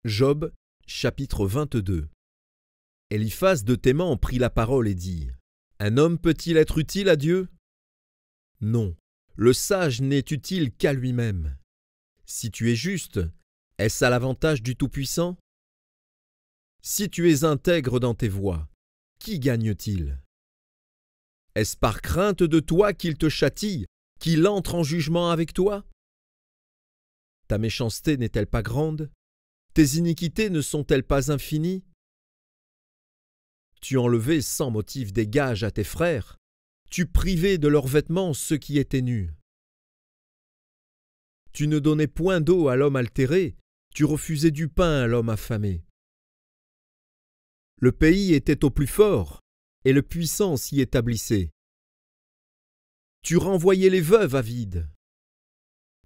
Job, chapitre 22. Eliphaz de Théman prit la parole et dit : Un homme peut-il être utile à Dieu ? Non, le sage n'est utile qu'à lui-même. Si tu es juste, est-ce à l'avantage du Tout-Puissant ? Si tu es intègre dans tes voies, qui gagne-t-il ? Est-ce par crainte de toi qu'il te châtie, qu'il entre en jugement avec toi ? Ta méchanceté n'est-elle pas grande ? Tes iniquités ne sont-elles pas infinies ? Tu enlevais sans motif des gages à tes frères, tu privais de leurs vêtements ceux qui étaient nus. Tu ne donnais point d'eau à l'homme altéré, tu refusais du pain à l'homme affamé. Le pays était au plus fort, et le puissant s'y établissait. Tu renvoyais les veuves à vide.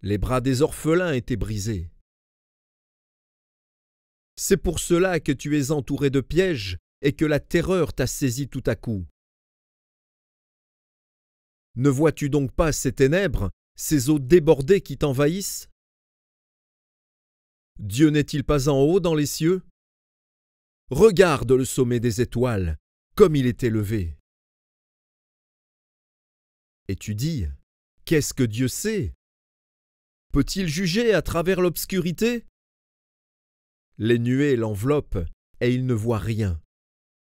Les bras des orphelins étaient brisés. C'est pour cela que tu es entouré de pièges et que la terreur t'a saisi tout à coup. Ne vois-tu donc pas ces ténèbres, ces eaux débordées qui t'envahissent ? Dieu n'est-il pas en haut dans les cieux ? Regarde le sommet des étoiles, comme il est élevé. Et tu dis : Qu'est-ce que Dieu sait ? Peut-il juger à travers l'obscurité ? Les nuées l'enveloppent et il ne voit rien.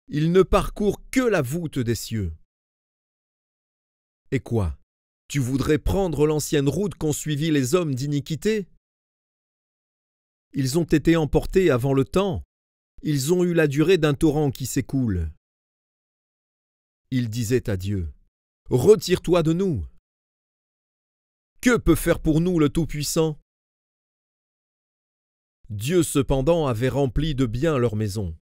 Il ne parcourt que la voûte des cieux. Et quoi ? Tu voudrais prendre l'ancienne route qu'ont suivie les hommes d'iniquité ? Ils ont été emportés avant le temps. Ils ont eu la durée d'un torrent qui s'écoule. Ils disaient à Dieu : Retire-toi de nous. Que peut faire pour nous le Tout-Puissant ? Dieu cependant avait rempli de bien leur maison.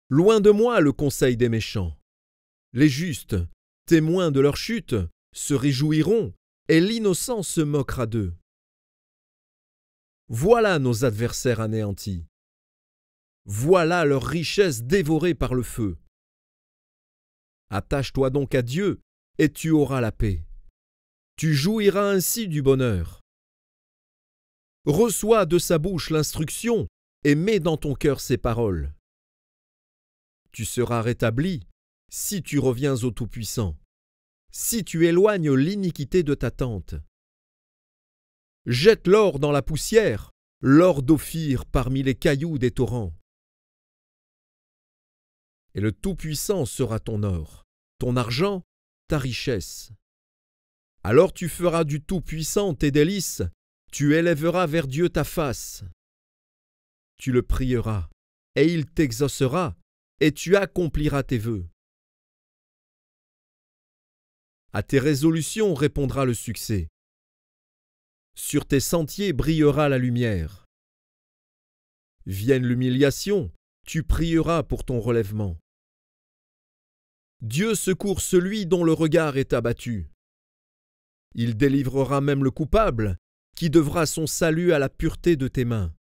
Loin de moi le conseil des méchants. Les justes, témoins de leur chute, se réjouiront, et l'innocent se moquera d'eux. Voilà nos adversaires anéantis. Voilà leurs richesses dévorées par le feu. Attache-toi donc à Dieu, et tu auras la paix. Tu jouiras ainsi du bonheur. Reçois de sa bouche l'instruction, et mets dans ton cœur ses paroles. Tu seras rétabli si tu reviens au Tout-Puissant, si tu éloignes l'iniquité de ta tente. Jette l'or dans la poussière, l'or d'Ophir parmi les cailloux des torrents. Et le Tout-Puissant sera ton or, ton argent, ta richesse. Alors tu feras du Tout-Puissant tes délices, tu élèveras vers Dieu ta face. Tu le prieras, et il t'exaucera, et tu accompliras tes vœux. À tes résolutions répondra le succès. Sur tes sentiers brillera la lumière. Vienne l'humiliation, tu prieras pour ton relèvement. Dieu secourt celui dont le regard est abattu. Il délivrera même le coupable, qui devra son salut à la pureté de tes mains.